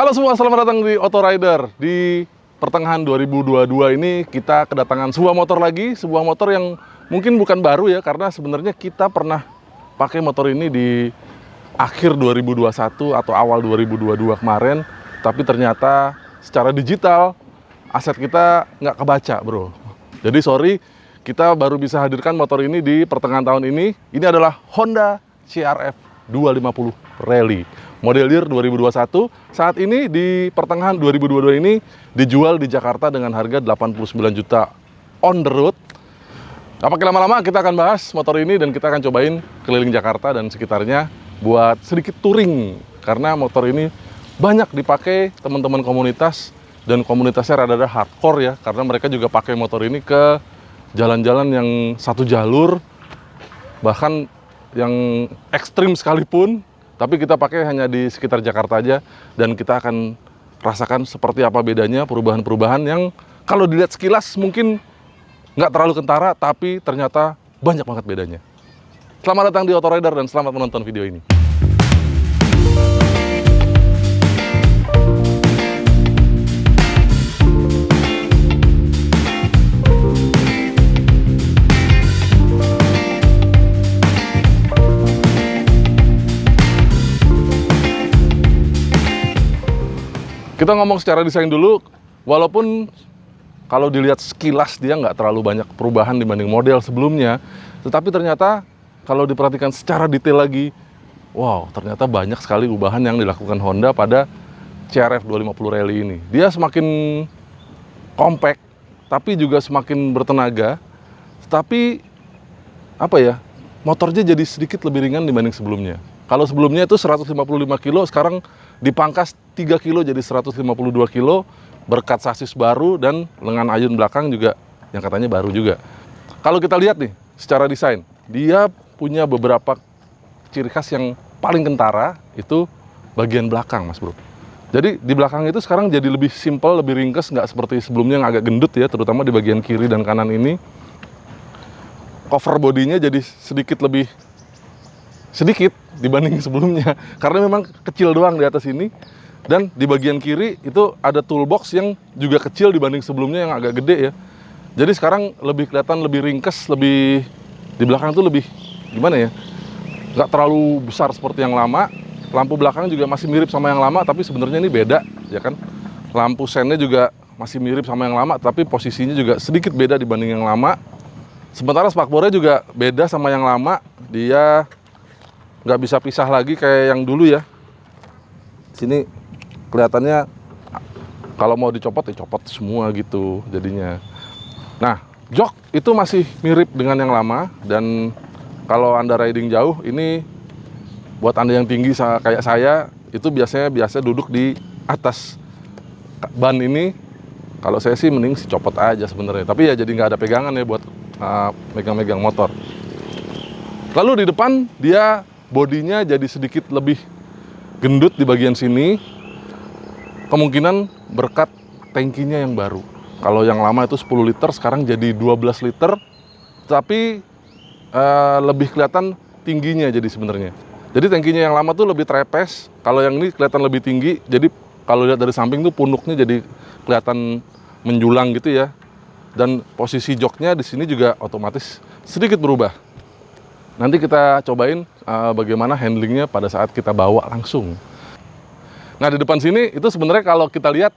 Halo semua, selamat datang di Auto Rider. Di pertengahan 2022 ini kita kedatangan sebuah motor lagi, sebuah motor yang mungkin bukan baru ya, karena sebenarnya kita pernah pakai motor ini di akhir 2021 atau awal 2022 kemarin, tapi ternyata secara digital aset kita nggak kebaca, bro. Jadi sorry, kita baru bisa hadirkan motor ini di pertengahan tahun ini. Ini adalah Honda CR-V 250 Rally. Model year 2021, saat ini di pertengahan 2022 ini dijual di Jakarta dengan harga 89 juta on the road. Gak pakai lama-lama, kita akan bahas motor ini dan kita akan cobain keliling Jakarta dan sekitarnya buat sedikit touring. Karena motor ini banyak dipakai teman-teman komunitas dan komunitasnya rada-rada hardcore ya, karena mereka juga pakai motor ini ke jalan-jalan yang satu jalur, bahkan yang ekstrim sekalipun. Tapi kita pakai hanya di sekitar Jakarta aja, dan kita akan rasakan seperti apa bedanya perubahan-perubahan yang kalau dilihat sekilas mungkin nggak terlalu kentara, tapi ternyata banyak banget bedanya. Selamat datang di Auto Rider dan selamat menonton video ini. Kita ngomong secara desain dulu, walaupun kalau dilihat sekilas dia nggak terlalu banyak perubahan dibanding model sebelumnya, tetapi ternyata kalau diperhatikan secara detail lagi, wow, ternyata banyak sekali perubahan yang dilakukan Honda pada CR-V 250 Rally ini. Dia semakin compact, tapi juga semakin bertenaga, tapi apa ya, motornya jadi sedikit lebih ringan dibanding sebelumnya. Kalau sebelumnya itu 155 kilo, sekarang dipangkas 3 kilo jadi 152 kilo berkat sasis baru dan lengan ayun belakang juga yang katanya baru juga. Kalau kita lihat nih secara desain, dia punya beberapa ciri khas yang paling kentara, itu bagian belakang, Mas Bro. Jadi di belakang itu sekarang jadi lebih simple, lebih ringkes, nggak seperti sebelumnya yang agak gendut ya, terutama di bagian kiri dan kanan ini. Cover bodinya jadi sedikit dibanding sebelumnya, karena memang kecil doang di atas ini. Dan di bagian kiri itu ada toolbox yang juga kecil dibanding sebelumnya yang agak gede ya. Jadi sekarang lebih kelihatan lebih ringkes, lebih di belakang tuh lebih gimana ya, nggak terlalu besar seperti yang lama. Lampu belakang juga masih mirip sama yang lama, tapi sebenarnya ini beda ya kan. Lampu sennya juga masih mirip sama yang lama, tapi posisinya juga sedikit beda dibanding yang lama. Sementara spakbornya juga beda sama yang lama, dia nggak bisa pisah lagi kayak yang dulu ya. Sini kelihatannya kalau mau dicopot ya copot semua gitu jadinya. Nah, jok itu masih mirip dengan yang lama, dan kalau Anda riding jauh ini buat Anda yang tinggi kayak saya, itu biasa duduk di atas ban ini. Kalau saya sih mending copot aja sebenarnya, tapi ya jadi nggak ada pegangan ya buat megang-megang motor. Lalu di depan dia bodinya jadi sedikit lebih gendut di bagian sini, kemungkinan berkat tangkinya yang baru. Kalau yang lama itu 10 liter, sekarang jadi 12 liter, tapi lebih kelihatan tingginya jadi sebenarnya. Jadi tangkinya yang lama tuh lebih trepes, kalau yang ini kelihatan lebih tinggi, jadi kalau lihat dari samping tuh punuknya jadi kelihatan menjulang gitu ya. Dan posisi joknya di sini juga otomatis sedikit berubah. Nanti kita cobain bagaimana handlingnya pada saat kita bawa langsung. Nah, di depan sini itu sebenarnya kalau kita lihat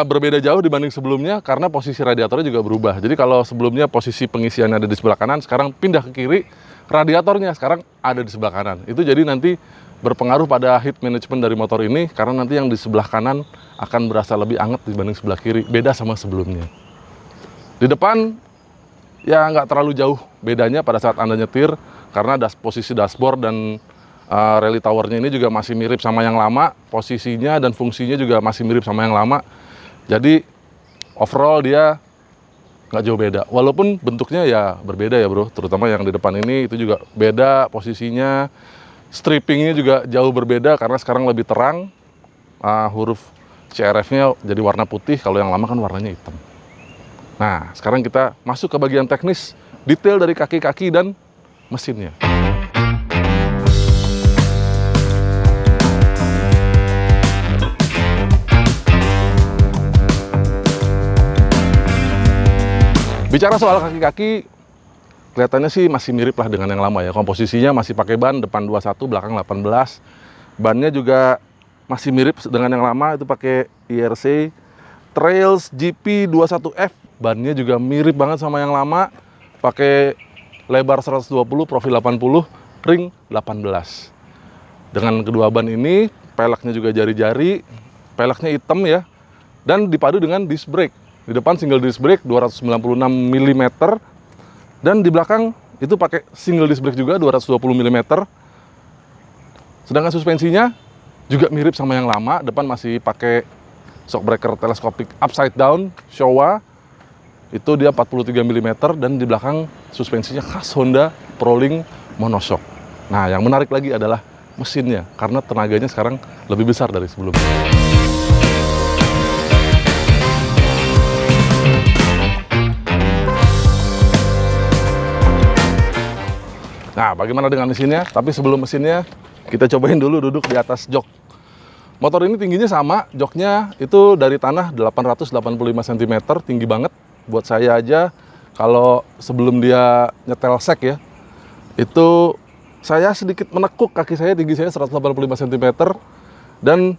berbeda jauh dibanding sebelumnya, karena posisi radiatornya juga berubah. Jadi kalau sebelumnya posisi pengisiannya ada di sebelah kanan, sekarang pindah ke kiri, radiatornya sekarang ada di sebelah kanan. Itu jadi nanti berpengaruh pada heat management dari motor ini, karena nanti yang di sebelah kanan akan berasa lebih hangat dibanding sebelah kiri, beda sama sebelumnya. Di depan ya nggak terlalu jauh bedanya pada saat Anda nyetir, karena posisi dashboard dan rally towernya ini juga masih mirip sama yang lama, posisinya dan fungsinya juga masih mirip sama yang lama. Jadi overall dia nggak jauh beda, walaupun bentuknya ya berbeda ya bro, terutama yang di depan ini itu juga beda posisinya. Strippingnya juga jauh berbeda karena sekarang lebih terang, huruf CR-F-nya jadi warna putih, kalau yang lama kan warnanya hitam. Nah, sekarang kita masuk ke bagian teknis, detail dari kaki-kaki dan mesinnya. Bicara soal kaki-kaki, kelihatannya sih masih mirip lah dengan yang lama ya. Komposisinya masih pakai ban, depan 21, belakang 18. Bannya juga masih mirip dengan yang lama, itu pakai IRC. Trails GP 21F, bannya juga mirip banget sama yang lama, pakai lebar 120, profil 80, ring 18. Dengan kedua ban ini, peleknya juga jari-jari, peleknya hitam ya, dan dipadu dengan disc brake. Di depan single disc brake 296 mm, dan di belakang itu pakai single disc brake juga 220 mm. Sedangkan suspensinya juga mirip sama yang lama, depan masih pakai shock breaker telescopic upside down Showa, itu dia 43 mm, dan di belakang suspensinya khas Honda Prolink monoshock. Nah, yang menarik lagi adalah mesinnya, karena tenaganya sekarang lebih besar dari sebelumnya. Nah, bagaimana dengan mesinnya? Tapi sebelum mesinnya, kita cobain dulu duduk di atas jok. Motor ini tingginya sama, joknya itu dari tanah 885 cm, tinggi banget. Buat saya aja, kalau sebelum dia nyetel sek ya, itu saya sedikit menekuk kaki saya, tinggi saya 185 cm, dan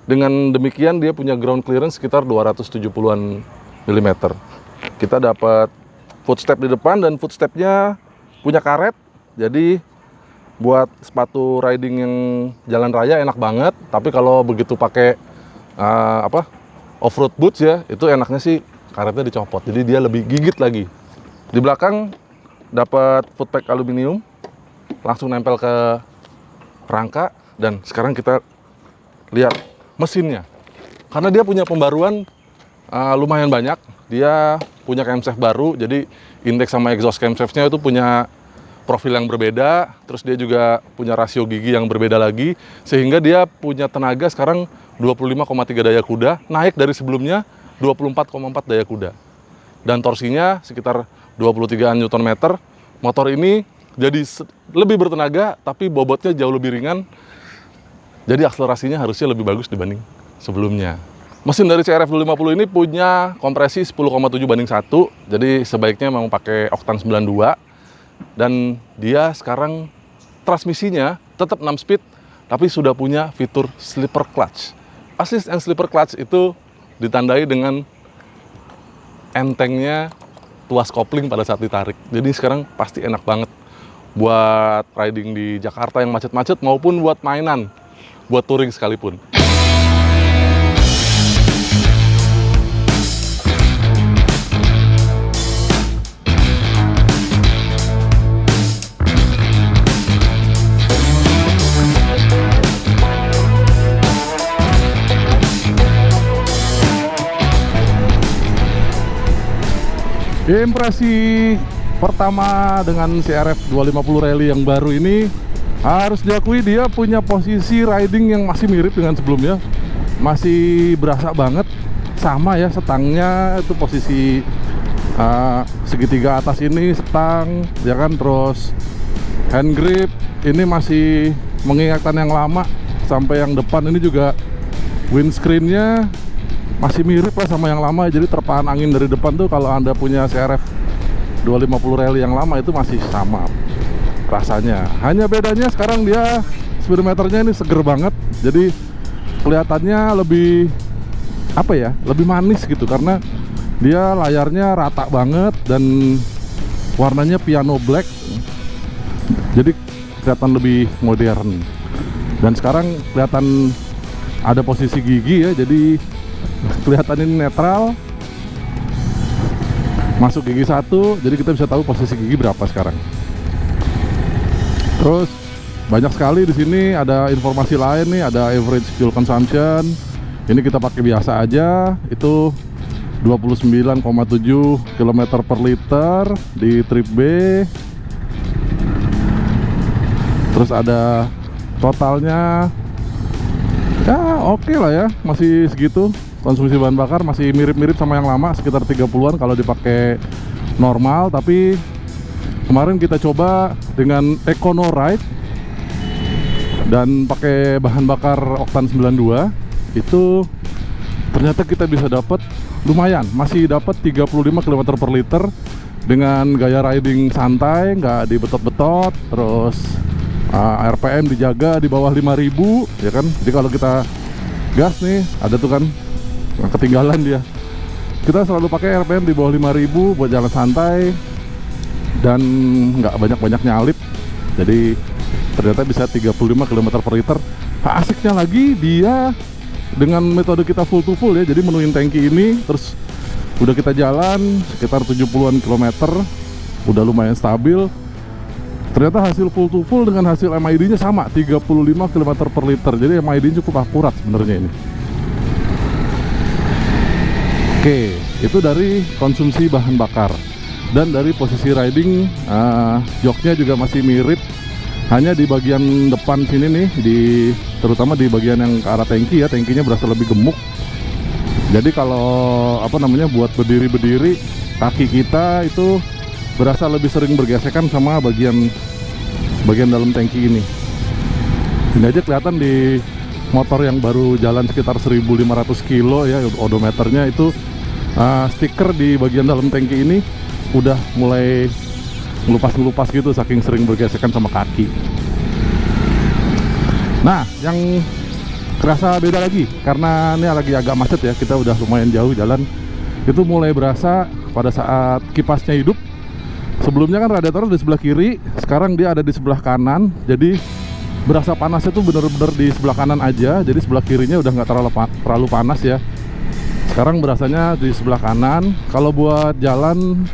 dengan demikian dia punya ground clearance sekitar 270-an mm. Kita dapat footstep di depan, dan footstepnya punya karet, jadi buat sepatu riding yang jalan raya enak banget. Tapi kalau begitu pakai off-road boots ya, itu enaknya sih karetnya dicopot, jadi dia lebih gigit lagi. Di belakang dapat footpack aluminium, langsung nempel ke rangka. Dan sekarang kita lihat mesinnya, karena dia punya pembaruan lumayan banyak. Dia punya camshaft baru, jadi intake sama exhaust camshaftnya itu punya profil yang berbeda, terus dia juga punya rasio gigi yang berbeda lagi, sehingga dia punya tenaga sekarang 25,3 daya kuda, naik dari sebelumnya 24,4 daya kuda. Dan torsinya sekitar 23 Nm. Motor ini jadi lebih bertenaga, tapi bobotnya jauh lebih ringan, jadi akselerasinya harusnya lebih bagus dibanding sebelumnya. Mesin dari CRF 250 ini punya kompresi 10,7:1, jadi sebaiknya memang pakai oktan 92. Dan dia sekarang transmisinya tetap 6 speed, tapi sudah punya fitur slipper clutch. Assist and slipper clutch itu ditandai dengan entengnya tuas kopling pada saat ditarik. Jadi sekarang pasti enak banget buat riding di Jakarta yang macet-macet, maupun buat mainan, buat touring sekalipun. Impresi pertama dengan CRF 250 Rally yang baru ini, harus diakui dia punya posisi riding yang masih mirip dengan sebelumnya. Masih berasa banget sama ya, setangnya itu posisi segitiga atas ini setang ya kan, terus hand grip ini masih mengingatkan yang lama. Sampai yang depan ini juga windscreen-nya masih mirip lah sama yang lama, jadi terpaan angin dari depan tuh kalau Anda punya CRF 250 Rally yang lama itu masih sama rasanya. Hanya bedanya sekarang dia speedometernya ini seger banget, jadi kelihatannya lebih apa ya, lebih manis gitu, karena dia layarnya rata banget dan warnanya piano black, jadi kelihatan lebih modern. Dan sekarang kelihatan ada posisi gigi ya, jadi kelihatan ini netral, masuk gigi 1, jadi kita bisa tahu posisi gigi berapa sekarang. Terus banyak sekali di sini ada informasi lain nih, ada average fuel consumption. Ini kita pakai biasa aja, itu 29,7 km per liter di trip B. Terus ada totalnya, ya oke lah ya, masih segitu. Konsumsi bahan bakar masih mirip-mirip sama yang lama, sekitar 30-an kalau dipakai normal. Tapi kemarin kita coba dengan Econo Ride dan pakai bahan bakar oktan 92, itu ternyata kita bisa dapat lumayan, masih dapat 35 km per liter dengan gaya riding santai, nggak dibetot-betot, terus RPM dijaga di bawah 5000 ya kan. Jadi kalau kita gas nih, ada tuh kan ketinggalan dia, kita selalu pakai RPM di bawah 5000 buat jalan santai dan nggak banyak-banyak nyalip. Jadi ternyata bisa 35 km per liter. Asiknya lagi dia dengan metode kita full to full ya, jadi menuin tangki ini, terus udah kita jalan sekitar 70-an kilometer, udah lumayan stabil. Ternyata hasil full to full dengan hasil MID-nya sama, 35 km per liter. Jadi MID cukup akurat sebenarnya ini. Oke, itu dari konsumsi bahan bakar. Dan dari posisi riding, joknya juga masih mirip. Hanya di bagian depan sini nih, terutama di bagian yang ke arah tangki ya, tangkinya berasa lebih gemuk. Jadi kalau buat berdiri-berdiri, kaki kita itu berasa lebih sering bergesekan sama bagian dalam tangki ini. Ini aja kelihatan di motor yang baru jalan sekitar 1500 kilo ya, odometernya itu stiker di bagian dalam tangki ini udah mulai ngelupas gitu saking sering bergesekan sama kaki. Nah, yang kerasa beda lagi karena ini lagi agak macet ya, kita udah lumayan jauh jalan. Itu mulai berasa pada saat kipasnya hidup. Sebelumnya kan radiator di sebelah kiri, sekarang dia ada di sebelah kanan. Jadi berasa panasnya tuh bener-bener di sebelah kanan aja. Jadi sebelah kirinya udah nggak terlalu panas ya. Sekarang berasanya di sebelah kanan. Kalau buat jalan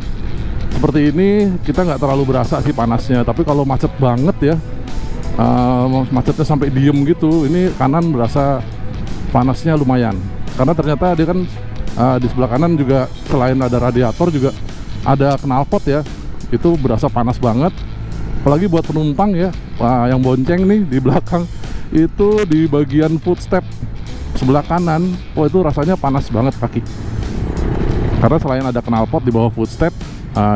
seperti ini kita nggak terlalu berasa sih panasnya. Tapi kalau macet banget ya, macetnya sampai diem gitu, ini kanan berasa panasnya lumayan. Karena ternyata dia kan di sebelah kanan juga selain ada radiator juga ada knalpot ya, itu berasa panas banget. Apalagi buat penumpang ya, yang bonceng nih di belakang, itu di bagian footstep sebelah kanan, itu rasanya panas banget kaki. Karena selain ada knalpot di bawah footstep,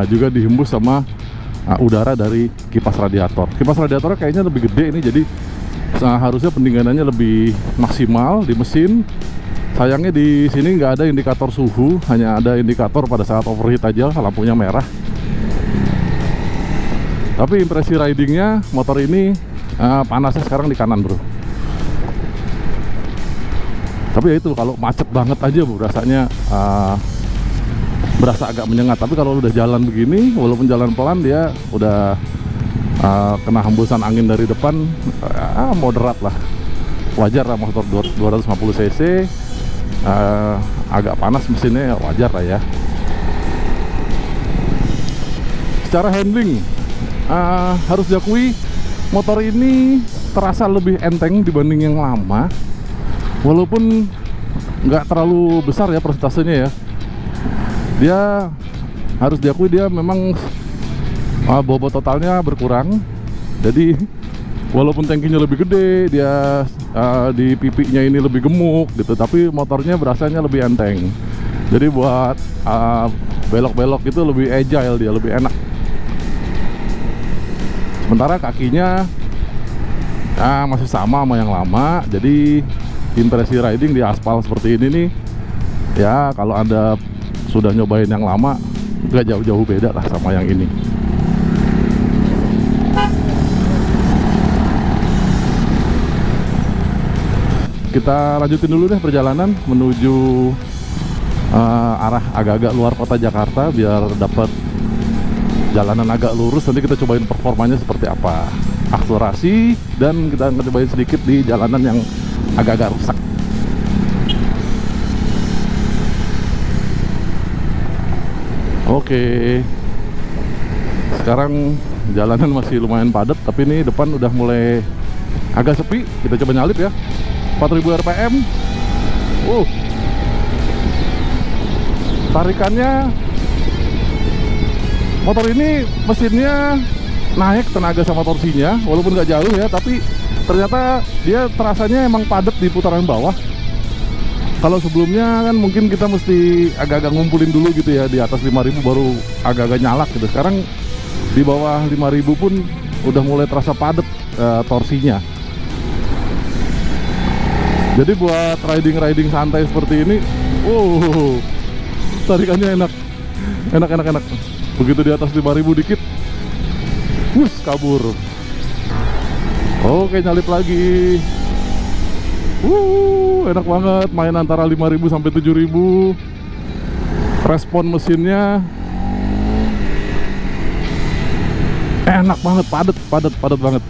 juga dihembus sama udara dari kipas radiator. Kipas radiatornya kayaknya lebih gede ini, jadi harusnya pendinginannya lebih maksimal di mesin. Sayangnya di sini nggak ada indikator suhu, hanya ada indikator pada saat overheat aja, lampunya merah. Tapi impresi ridingnya motor ini panasnya sekarang di kanan bro. Tapi ya itu, kalau macet banget aja bro, rasanya berasa agak menyengat. Tapi kalau udah jalan begini, walaupun jalan pelan, dia udah kena hembusan angin dari depan, moderat lah, wajar lah. Motor 250 cc, agak panas mesinnya, wajar lah ya. Secara handling, harus diakui motor ini terasa lebih enteng dibanding yang lama, walaupun nggak terlalu besar ya persentasenya ya. Dia harus diakui dia memang bobot totalnya berkurang. Jadi walaupun tangkinya lebih gede, dia di pipinya ini lebih gemuk gitu, tapi motornya berasanya lebih enteng. Jadi buat belok-belok itu lebih agile, dia lebih enak. Sementara kakinya masih sama yang lama. Jadi impresi riding di aspal seperti ini nih ya, kalau Anda sudah nyobain yang lama, nggak jauh-jauh beda lah sama yang ini. Kita lanjutin dulu deh perjalanan menuju arah agak-agak luar kota Jakarta, biar dapat jalanan agak lurus. Nanti kita cobain performanya seperti apa, akselerasi, dan kita cobain sedikit di jalanan yang agak-agak rusak. Oke, sekarang jalanan masih lumayan padat, tapi ini depan udah mulai agak sepi. Kita coba nyalip ya, 4000 rpm. Tarikannya, motor ini mesinnya naik tenaga sama torsinya, walaupun nggak jauh ya, tapi ternyata dia terasanya emang padat di putaran bawah. Kalau sebelumnya kan mungkin kita mesti agak-agak ngumpulin dulu gitu ya, di atas 5000 baru agak-agak nyalak gitu. Sekarang di bawah 5000 pun udah mulai terasa padat torsinya. Jadi buat riding santai seperti ini, Tarikannya enak. Enak. Begitu di atas 5.000 dikit, kabur. Oke, nyalip lagi. Enak banget main antara 5.000 sampai 7.000. Respon mesinnya enak banget, padat banget.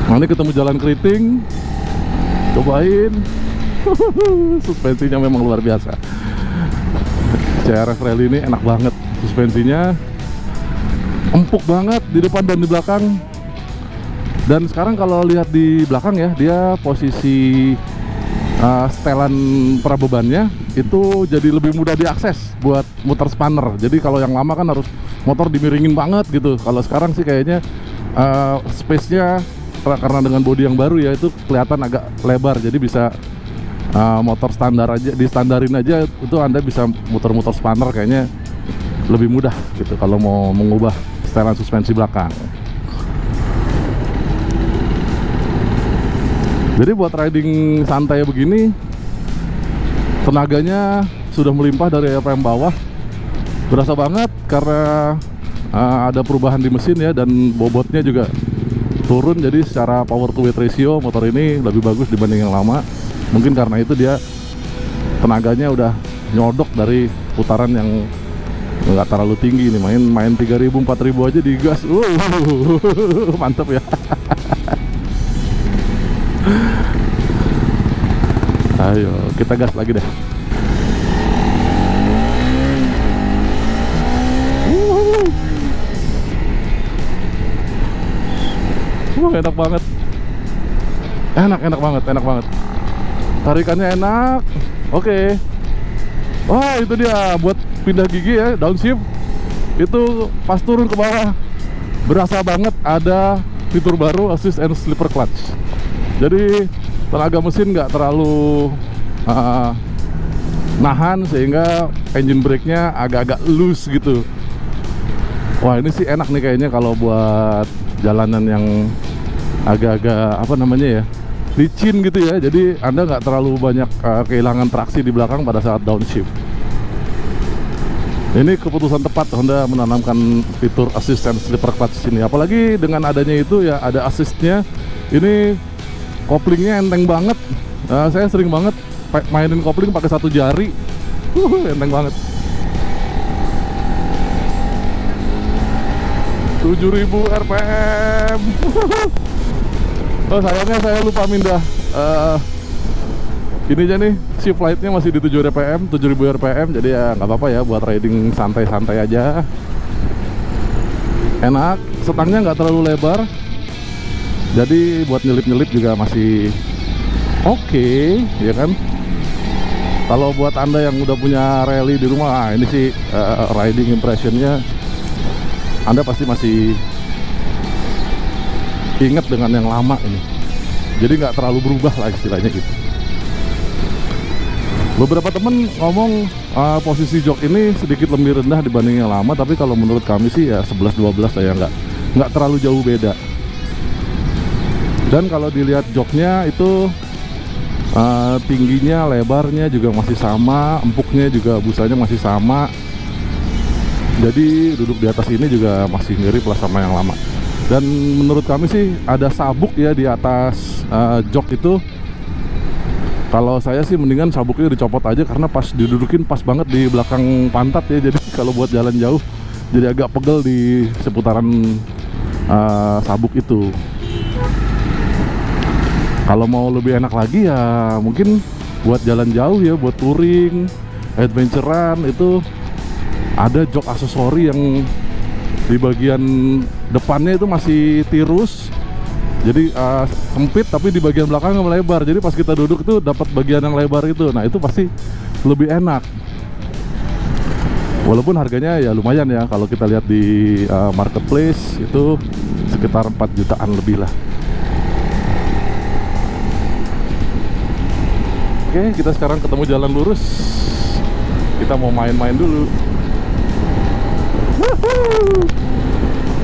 Nah, ini ketemu jalan keriting, cobain. Suspensinya memang luar biasa. CRF Rally ini enak banget, suspensinya empuk banget di depan dan di belakang. Dan sekarang kalau lihat di belakang ya, dia posisi setelan prabebannya itu jadi lebih mudah diakses buat muter spanner. Jadi kalau yang lama kan harus motor dimiringin banget gitu. Kalau sekarang sih kayaknya space-nya karena dengan bodi yang baru ya, itu kelihatan agak lebar. Jadi bisa motor standar aja, distandarin aja itu Anda bisa muter-muter spanner, kayaknya lebih mudah gitu kalau mau mengubah setelan suspensi belakang. Jadi buat riding santai begini, tenaganya sudah melimpah dari RPM bawah. Berasa banget karena ada perubahan di mesin ya, dan bobotnya juga turun. Jadi secara power to weight ratio motor ini lebih bagus dibanding yang lama. Mungkin karena itu dia tenaganya udah nyodok dari putaran yang nggak terlalu tinggi nih. Main 3.000 4.000 aja digas. Mantep ya. Ayo kita gas lagi deh. Enak banget. Enak banget. Tarikannya enak. Oke. Wah, itu dia buat pindah gigi ya, downshift. Itu pas turun ke bawah berasa banget ada fitur baru, assist and slipper clutch. Jadi tenaga mesin nggak terlalu nahan sehingga engine brake-nya agak-agak loose gitu. Wah, ini sih enak nih kayaknya kalau buat jalanan yang agak-agak apa namanya ya, licin gitu ya. Jadi Anda nggak terlalu banyak kehilangan traksi di belakang pada saat downshift. Ini keputusan tepat Honda menanamkan fitur assist and slipper clutch ini. Apalagi dengan adanya itu ya, ada assistnya. Ini koplingnya enteng banget. Saya sering banget mainin kopling pakai satu jari. Enteng banget. 7.000 RPM. Oh, sayangnya saya lupa mindah ini aja nih, shift light-nya masih di 7 RPM, 7.000 RPM. Jadi ya nggak apa-apa ya buat riding santai-santai aja. Enak, setangnya nggak terlalu lebar. Jadi buat nyelip-nyelip juga masih oke, ya kan? Kalau buat Anda yang udah punya rally di rumah, ini sih riding impression-nya Anda pasti masih ingat dengan yang lama ini. Jadi nggak terlalu berubah lah istilahnya gitu. Beberapa temen ngomong posisi jok ini sedikit lebih rendah dibanding yang lama, tapi kalau menurut kami sih ya 11-12 lah ya, nggak terlalu jauh beda. Dan kalau dilihat joknya itu tingginya, lebarnya juga masih sama, empuknya juga busanya masih sama. Jadi duduk di atas ini juga masih mirip lah sama yang lama. Dan menurut kami sih ada sabuk ya di atas jok itu. Kalau saya sih mendingan sabuknya dicopot aja, karena pas didudukin pas banget di belakang pantat ya. Jadi kalau buat jalan jauh jadi agak pegel di seputaran sabuk itu. Kalau mau lebih enak lagi ya mungkin buat jalan jauh ya, buat touring, adventurean, itu ada jok aksesori yang di bagian depannya itu masih tirus. Jadi sempit tapi di bagian belakang melebar. Jadi pas kita duduk itu dapat bagian yang lebar itu. Nah, itu pasti lebih enak. Walaupun harganya ya lumayan ya, kalau kita lihat di marketplace itu sekitar 4 jutaan lebih lah. Oke, kita sekarang ketemu jalan lurus. Kita mau main-main dulu.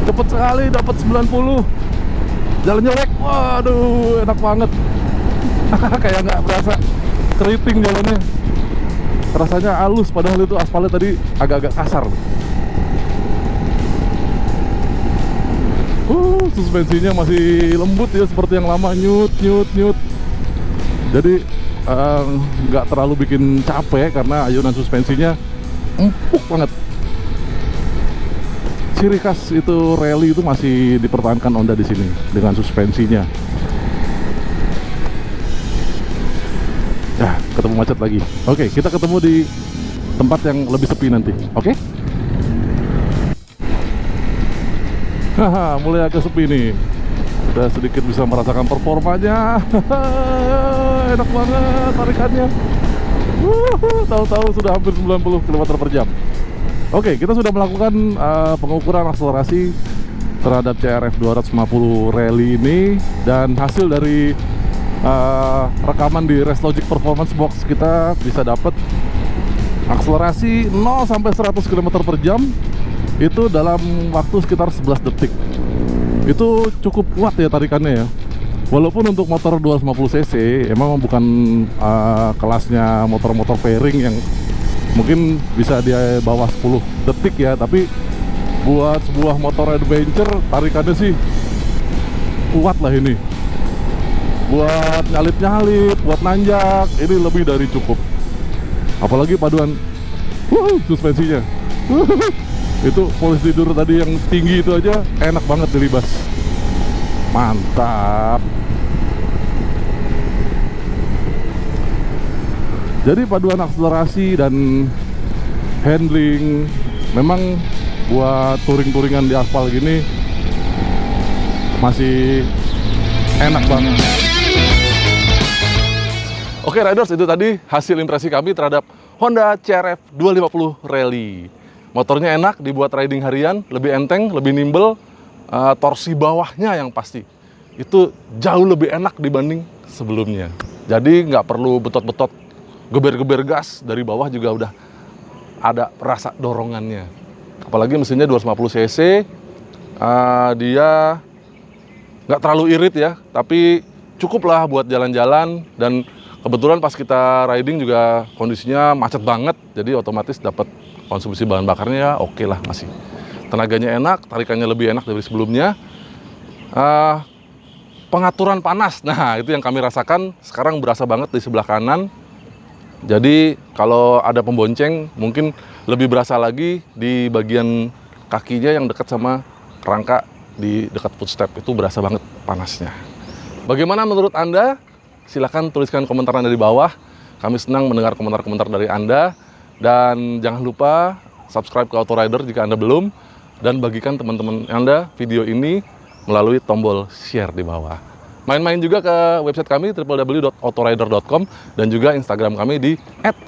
Cepet sekali, dapat 90. Jalan jelek, waduh, enak banget. Kayak nggak berasa keriting jalannya. rasanya halus, padahal itu aspalnya tadi agak-agak kasar. Suspensinya masih lembut ya, seperti yang lama, nyut. Jadi nggak terlalu bikin capek karena ayunan suspensinya empuk banget. Ciri khas itu rally itu masih dipertahankan Honda di sini dengan suspensinya. Ya, ketemu macet lagi. Oke, kita ketemu di tempat yang lebih sepi nanti. Oke? Haha, mulai agak sepi nih. Udah sedikit bisa merasakan performanya. Enak banget tarikannya. Tahu-tahu sudah hampir 90 km per jam. Oke, kita sudah melakukan pengukuran akselerasi terhadap CRF 250 Rally ini, dan hasil dari rekaman di Restlogic Performance Box kita bisa dapat akselerasi 0 sampai 100 km per jam itu dalam waktu sekitar 11 detik. Itu cukup kuat ya tarikannya ya. Walaupun untuk motor 250 cc emang bukan kelasnya motor-motor fairing yang mungkin bisa di bawah 10 detik ya, tapi buat sebuah motor adventure tarikannya sih kuat lah ini. Buat nyalip-nyalip, buat nanjak, ini lebih dari cukup. Apalagi paduan suspensinya. Itu posisi tidur tadi yang tinggi itu aja enak banget dilibas. Mantap. Jadi paduan akselerasi dan handling memang buat touring-touringan di aspal gini masih enak banget. Oke riders, itu tadi hasil impresi kami terhadap Honda CRF 250 Rally. Motornya enak, dibuat riding harian, lebih enteng, lebih nimble, torsi bawahnya yang pasti itu jauh lebih enak dibanding sebelumnya. Jadi nggak perlu betot-betot geber-geber gas, dari bawah juga udah ada rasa dorongannya. Apalagi mesinnya 250 cc, dia nggak terlalu irit ya, tapi cukup lah buat jalan-jalan. Dan kebetulan pas kita riding juga kondisinya macet banget, jadi otomatis dapat konsumsi bahan bakarnya oke lah, masih tenaganya enak, tarikannya lebih enak dari sebelumnya. Pengaturan panas, nah itu yang kami rasakan sekarang berasa banget di sebelah kanan. Jadi kalau ada pembonceng mungkin lebih berasa lagi di bagian kakinya yang dekat sama kerangka, di dekat footstep itu berasa banget panasnya. Bagaimana menurut Anda? Silahkan tuliskan komentar Anda di bawah. Kami senang mendengar komentar-komentar dari Anda. Dan jangan lupa subscribe ke Autorider jika Anda belum. Dan bagikan teman-teman Anda video ini melalui tombol share di bawah. Main-main juga ke website kami www.autorider.com dan juga Instagram kami di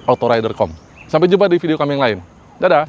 @autorider.com. Sampai jumpa di video kami yang lain. Dadah!